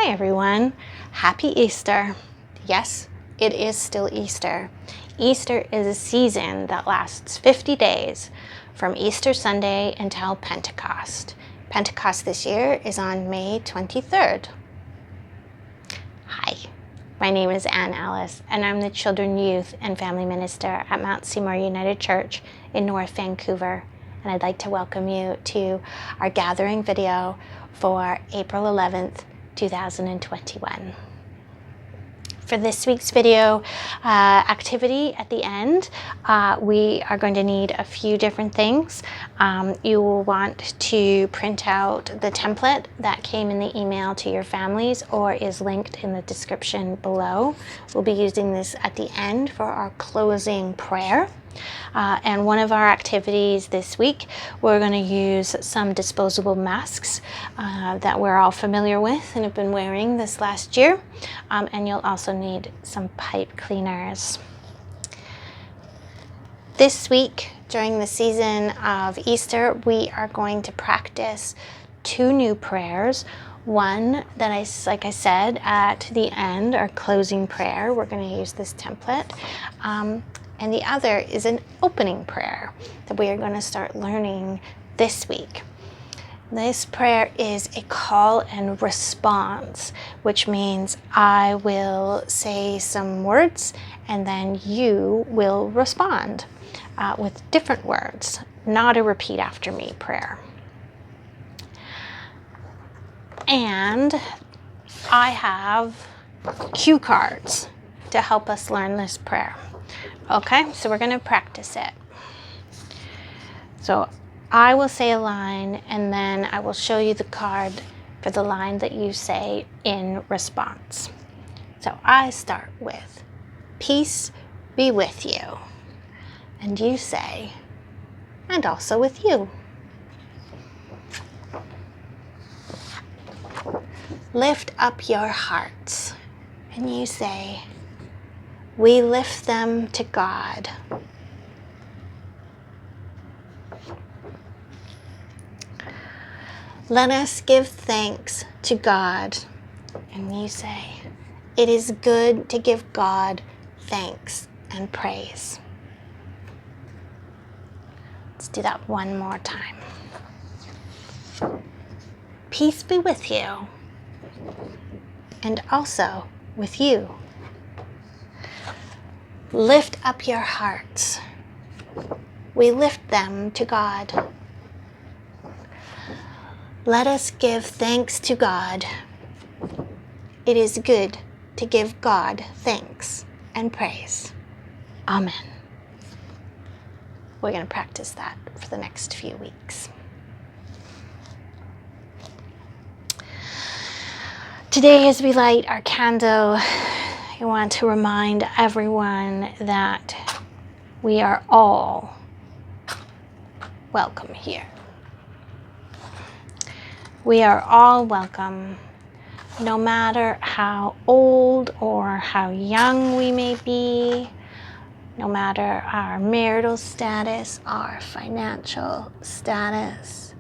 Hi everyone, happy Easter. Yes, it is still Easter. Easter is a season that lasts 50 days from Easter Sunday until Pentecost. Pentecost this year is on May 23rd. Hi, my name is Ann Ellis and I'm the Children, Youth and Family Minister at Mount Seymour United Church in North Vancouver. And I'd like to welcome you to our gathering video for April 11th, 2021. For this week's video activity at the end, we are going to need a few different things. You will want to print out the template that came in the email to your families or is linked in the description below. We'll be using this at the end for our closing prayer. And one of our activities this week, we're going to use some disposable masks that we're all familiar with and have been wearing this last year. And you'll also need some pipe cleaners. This week, during the season of Easter, we are going to practice two new prayers. One that like I said, at the end, our closing prayer, we're going to use this template. And the other is an opening prayer that we are going to start learning this week. This prayer is a call and response, which means I will say some words and then you will respond with different words, not a repeat after me prayer. And I have cue cards to help us learn this prayer. Okay, so we're going to practice it. So I will say a line and then I will show you the card for the line that you say in response. So I start with, peace be with you. And you say, and also with you. Lift up your hearts. And you say, we lift them to God. Let us give thanks to God. And you say, it is good to give God thanks and praise. Let's do that one more time. Peace be with you, and also with you. Lift up your hearts. We lift them to God. Let us give thanks to God. It is good to give God thanks and praise. Amen. We're going to practice that for the next few weeks. Today, as we light our candle, I want to remind everyone that we are all welcome here. We are all welcome, no matter how old or how young we may be, no matter our marital status, our financial status,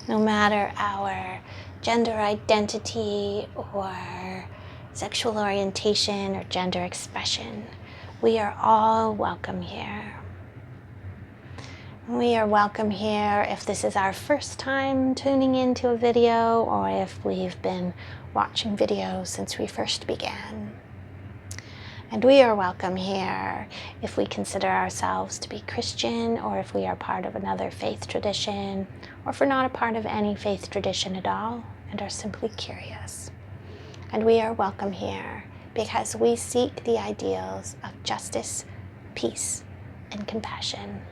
no matter our gender identity or sexual orientation or gender expression. We are all welcome here. We are welcome here if this is our first time tuning into a video or if we've been watching videos since we first began. And we are welcome here if we consider ourselves to be Christian or if we are part of another faith tradition or if we're not a part of any faith tradition at all and are simply curious. And we are welcome here because we seek the ideals of justice, peace, and compassion.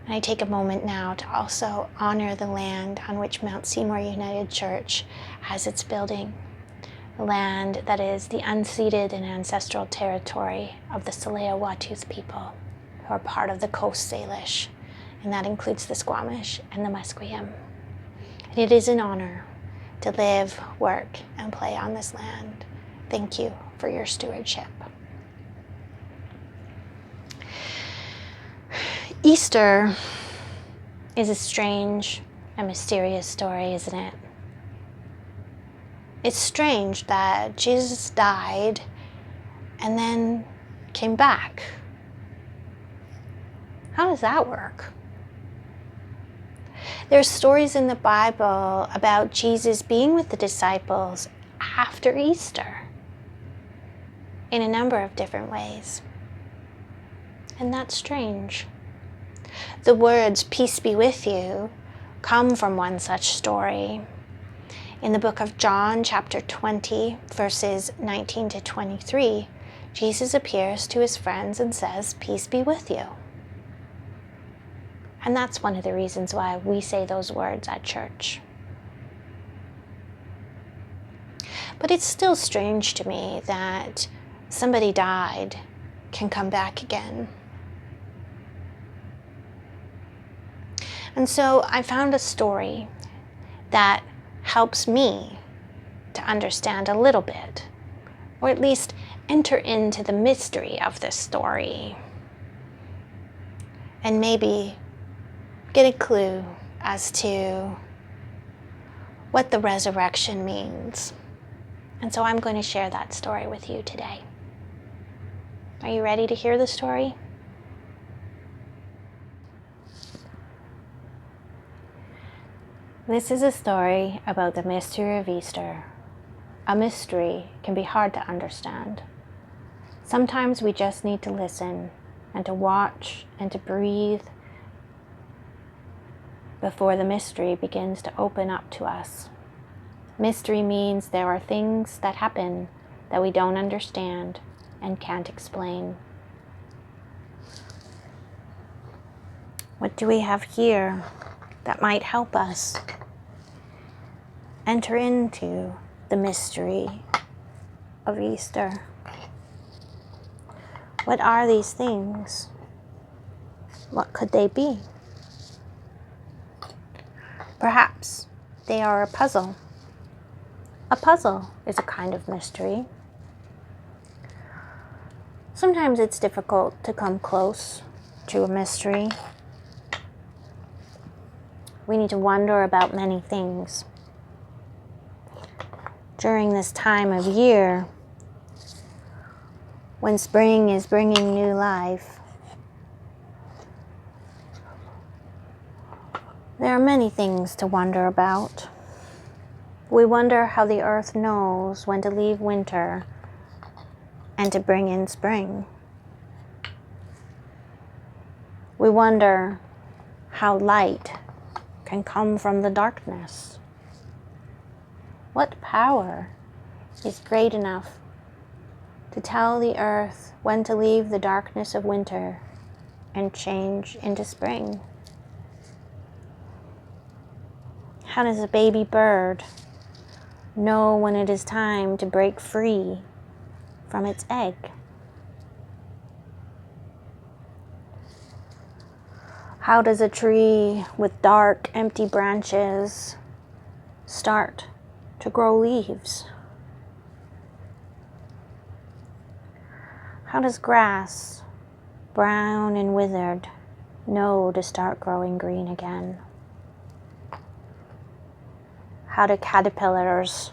And I take a moment now to also honor the land on which Mount Seymour United Church has its building, the land that is the unceded and ancestral territory of the Tsleil-Waututh people, who are part of the Coast Salish, and that includes the Squamish and the Musqueam. And it is an honor to live, work, and play on this land. Thank you for your stewardship. Easter is a strange and mysterious story, isn't it? It's strange that Jesus died and then came back. How does that work? There's stories in the Bible about Jesus being with the disciples after Easter in a number of different ways. And that's strange. The words, "peace be with you," come from one such story. In the book of John, chapter 20, verses 19 to 23, Jesus appears to his friends and says, "Peace be with you." And that's one of the reasons why we say those words at church. But it's still strange to me that somebody died can come back again. And so I found a story that helps me to understand a little bit, or at least enter into the mystery of this story, and maybe get a clue as to what the resurrection means. And so I'm going to share that story with you today. Are you ready to hear the story? This is a story about the mystery of Easter. A mystery can be hard to understand. Sometimes we just need to listen and to watch and to breathe before the mystery begins to open up to us. Mystery means there are things that happen that we don't understand and can't explain. What do we have here that might help us enter into the mystery of Easter? What are these things? What could they be? Perhaps they are a puzzle. A puzzle is a kind of mystery. Sometimes it's difficult to come close to a mystery. We need to wonder about many things. During this time of year, when spring is bringing new life, there are many things to wonder about. We wonder how the earth knows when to leave winter and to bring in spring. We wonder how light can come from the darkness. What power is great enough to tell the earth when to leave the darkness of winter and change into spring? How does a baby bird know when it is time to break free from its egg? How does a tree with dark, empty branches start to grow leaves? How does grass, brown and withered, know to start growing green again? How do caterpillars,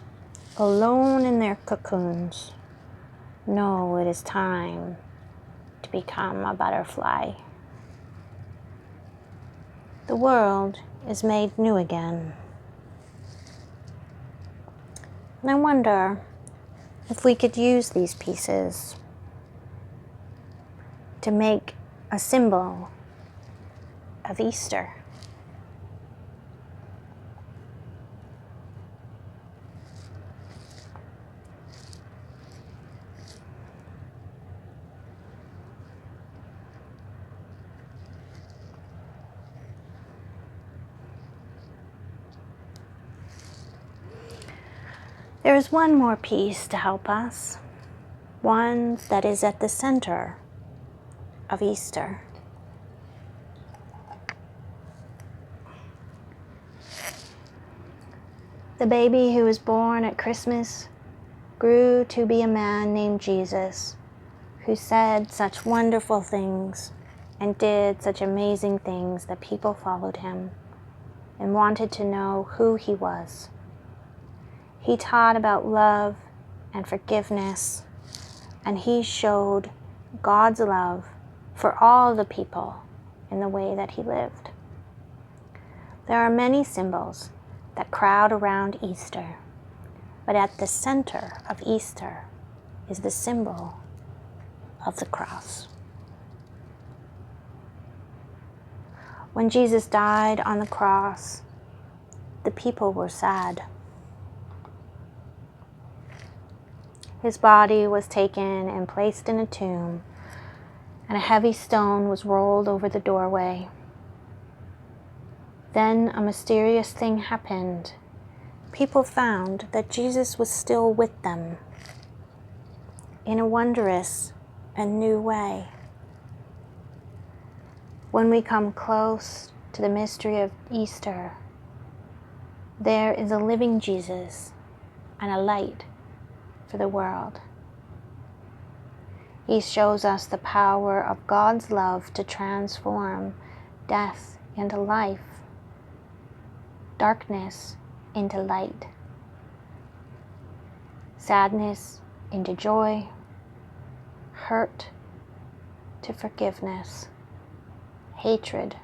alone in their cocoons, know it is time to become a butterfly? The world is made new again. And I wonder if we could use these pieces to make a symbol of Easter. There is one more piece to help us, one that is at the center of Easter. The baby who was born at Christmas grew to be a man named Jesus, who said such wonderful things and did such amazing things that people followed him and wanted to know who he was. He taught about love and forgiveness, and he showed God's love for all the people in the way that he lived. There are many symbols that crowd around Easter, but at the center of Easter is the symbol of the cross. When Jesus died on the cross, the people were sad. His body was taken and placed in a tomb, and a heavy stone was rolled over the doorway. Then a mysterious thing happened. People found that Jesus was still with them in a wondrous and new way. When we come close to the mystery of Easter, there is a living Jesus and a light for the world. He shows us the power of God's love to transform death into life, darkness into light, sadness into joy, hurt to forgiveness, hatred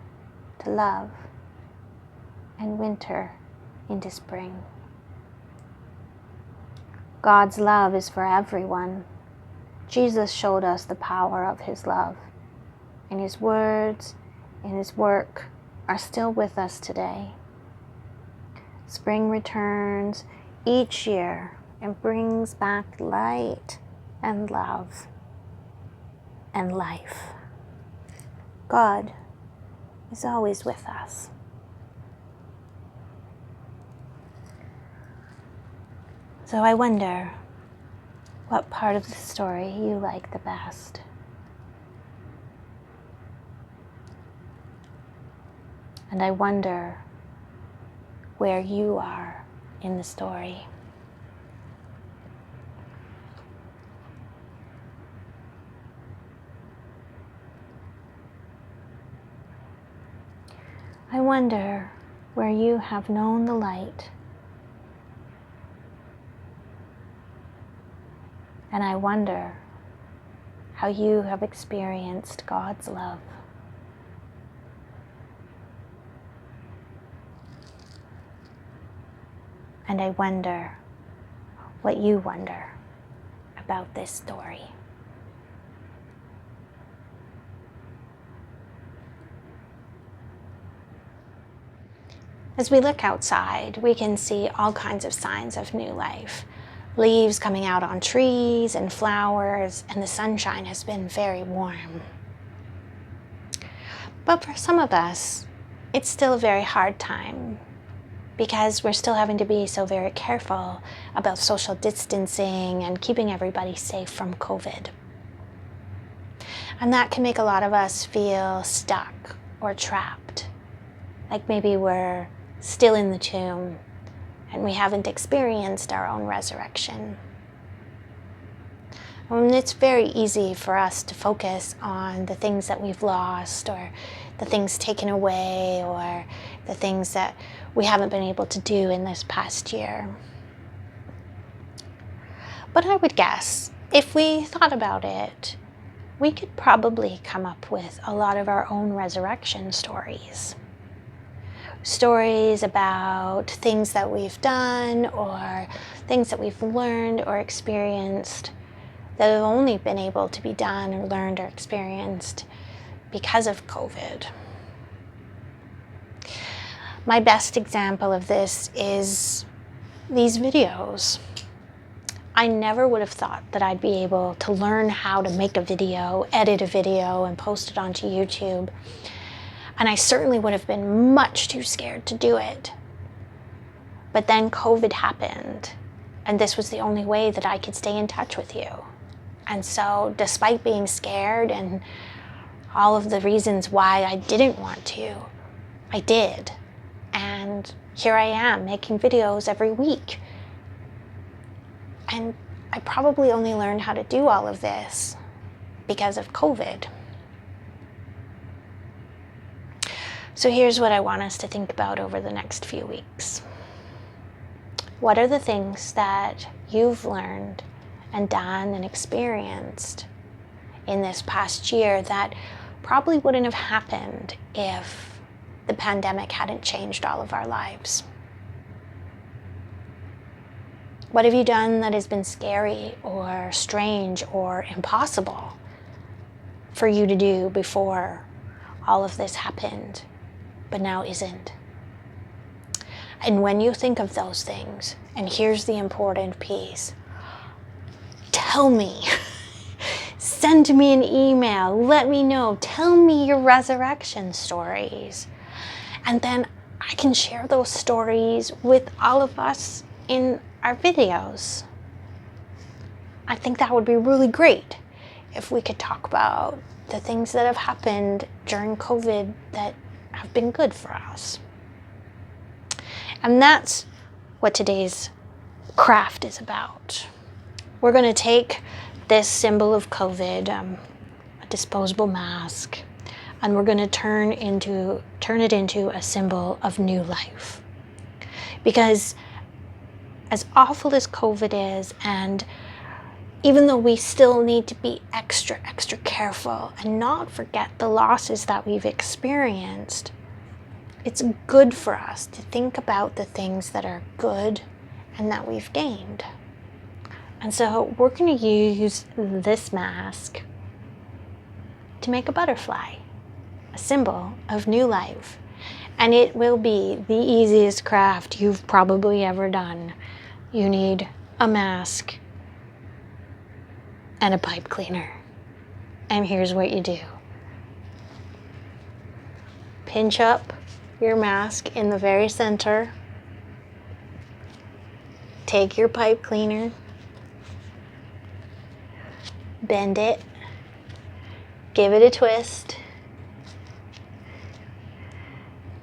to love, and winter into spring. God's love is for everyone. Jesus showed us the power of his love, and his words and his work are still with us today. Spring returns each year and brings back light and love and life. God is always with us. So I wonder what part of the story you like the best. And I wonder where you are in the story. I wonder where you have known the light. And I wonder how you have experienced God's love. And I wonder what you wonder about this story. As we look outside, we can see all kinds of signs of new life. Leaves coming out on trees and flowers, and the sunshine has been very warm. But for some of us, it's still a very hard time because we're still having to be so very careful about social distancing and keeping everybody safe from COVID. And that can make a lot of us feel stuck or trapped, like maybe we're still in the tomb and we haven't experienced our own resurrection. And it's very easy for us to focus on the things that we've lost, or the things taken away, or the things that we haven't been able to do in this past year. But I would guess, if we thought about it, we could probably come up with a lot of our own resurrection stories. Stories about things that we've done or things that we've learned or experienced that have only been able to be done or learned or experienced because of COVID. My best example of this is these videos. I never would have thought that I'd be able to learn how to make a video, edit a video, and post it onto YouTube. And I certainly would have been much too scared to do it. But then COVID happened, and this was the only way that I could stay in touch with you. And so despite being scared and all of the reasons why I didn't want to, I did. And here I am making videos every week. And I probably only learned how to do all of this because of COVID. So here's what I want us to think about over the next few weeks. What are the things that you've learned and done and experienced in this past year that probably wouldn't have happened if the pandemic hadn't changed all of our lives? What have you done that has been scary or strange or impossible for you to do before all of this happened, but now isn't? And when you think of those things, and here's the important piece, tell me. Send me an email, let me know, tell me your resurrection stories. And then I can share those stories with all of us in our videos. I think that would be really great if we could talk about the things that have happened during COVID that have been good for us. And that's what today's craft is about. We're going to take this symbol of COVID, a disposable mask, and we're going to turn it into a symbol of new life. Because as awful as COVID is, and even though we still need to be extra careful and not forget the losses that we've experienced, it's good for us to think about the things that are good and that we've gained. And so we're going to use this mask to make a butterfly, a symbol of new life. And it will be the easiest craft you've probably ever done. You need a mask and a pipe cleaner. And here's what you do. Pinch up your mask in the very center. Take your pipe cleaner. Bend it. Give it a twist.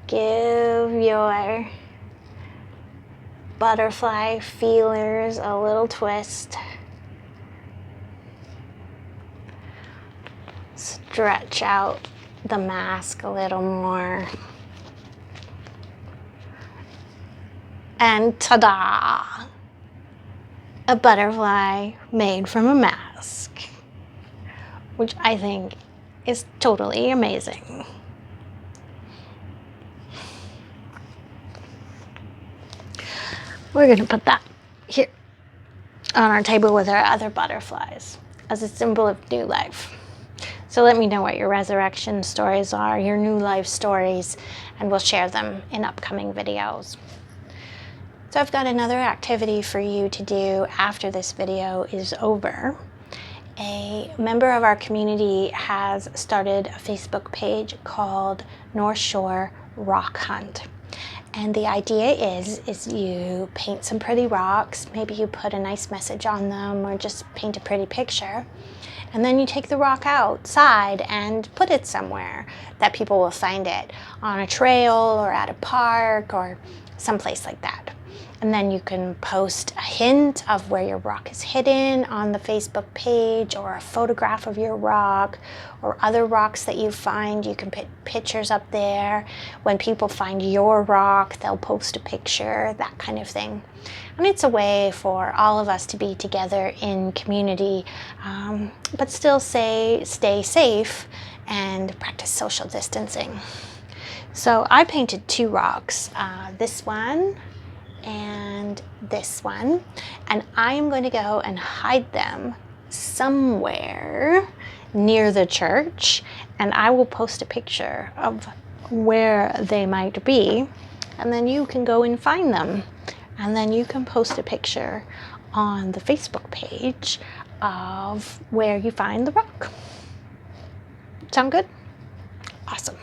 Give your butterfly feelers a little twist. Stretch out the mask a little more. And ta-da! A butterfly made from a mask, which I think is totally amazing. We're going to put that here on our table with our other butterflies as a symbol of new life. So let me know what your resurrection stories are, your new life stories, and we'll share them in upcoming videos. So I've got another activity for you to do after this video is over. A member of our community has started a Facebook page called North Shore Rock Hunt. And the idea is you paint some pretty rocks, maybe you put a nice message on them or just paint a pretty picture. And then you take the rock outside and put it somewhere that people will find it, on a trail or at a park or someplace like that. And then you can post a hint of where your rock is hidden on the Facebook page, or a photograph of your rock, or other rocks that you find. You can put pictures up there. When people find your rock, they'll post a picture, that kind of thing. And it's a way for all of us to be together in community, but still stay safe and practice social distancing. So I painted two rocks, this one and this one, and I'm going to go and hide them somewhere near the church, and I will post a picture of where they might be, and then you can go and find them, and then you can post a picture on the Facebook page of where you find the rock. Sound good? Awesome.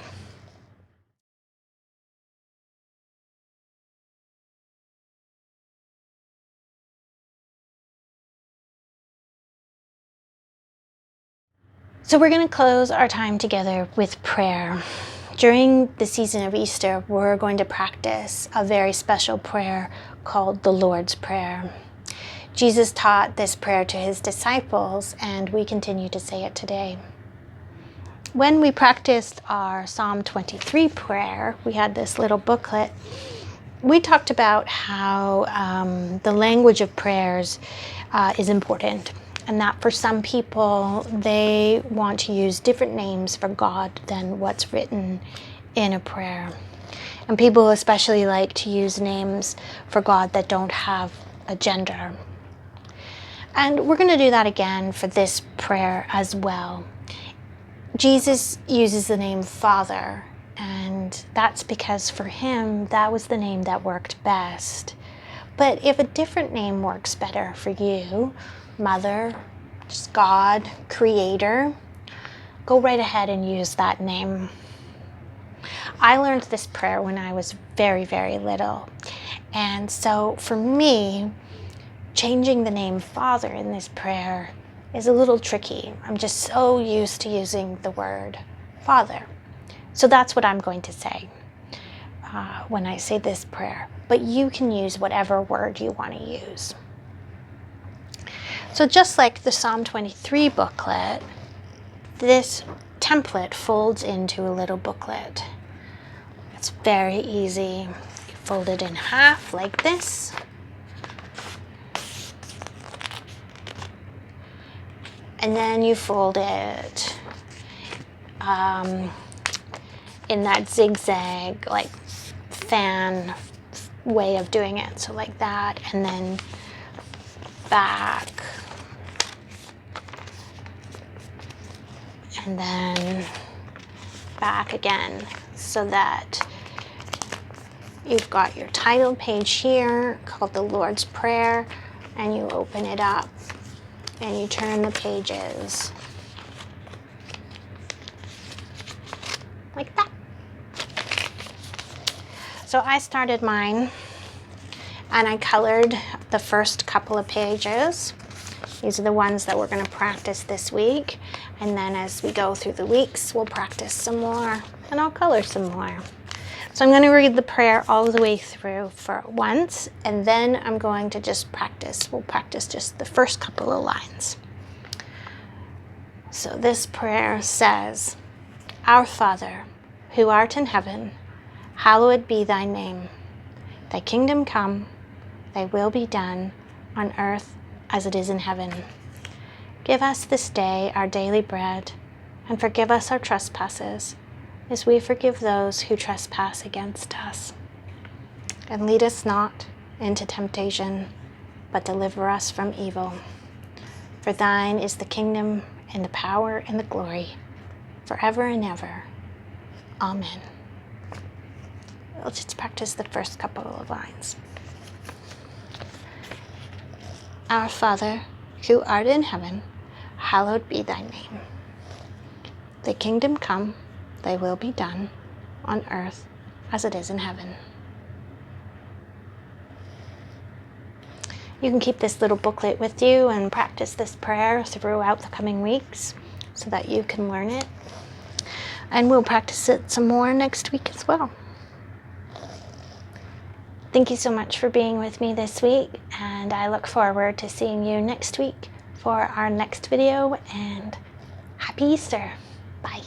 So we're going to close our time together with prayer. During the season of Easter, we're going to practice a very special prayer called the Lord's Prayer. Jesus taught this prayer to his disciples, and we continue to say it today. When we practiced our Psalm 23 prayer, we had this little booklet we talked about how the language of prayers is important, and that for some people they want to use different names for God than what's written in a prayer. And people especially like to use names for God that don't have a gender. And we're going to do that again for this prayer as well. Jesus uses the name Father, and that's because for him that was the name that worked best. But if a different name works better for you, Mother, just God, Creator, go right ahead and use that name. I learned this prayer when I was very, very little. And so for me, changing the name Father in this prayer is a little tricky. I'm just so used to using the word Father. So that's what I'm going to say when I say this prayer. But you can use whatever word you want to use. So just like the Psalm 23 booklet, this template folds into a little booklet. It's very easy. You fold it in half like this. And then you fold it in that zigzag, like fan way of doing it. So like that, and then back. And then back again, so that you've got your title page here called the Lord's Prayer, and you open it up and you turn the pages like that. So I started mine and I colored the first couple of pages. These are the ones that we're going to practice this week. And then as we go through the weeks, we'll practice some more and I'll color some more. So I'm going to read the prayer all the way through for once, and then I'm going to just practice. We'll practice just the first couple of lines. So this prayer says, Our Father, who art in heaven, hallowed be thy name. Thy kingdom come, thy will be done on earth as it is in heaven. Give us this day our daily bread, and forgive us our trespasses, as we forgive those who trespass against us. And lead us not into temptation, but deliver us from evil. For thine is the kingdom, and the power, and the glory, forever and ever. Amen. We'll just practice the first couple of lines. Our Father, who art in heaven, hallowed be thy name. Thy kingdom come, thy will be done, on earth as it is in heaven. You can keep this little booklet with you and practice this prayer throughout the coming weeks so that you can learn it. And we'll practice it some more next week as well. Thank you so much for being with me this week, and I look forward to seeing you next week for our next video, and happy Easter. Bye.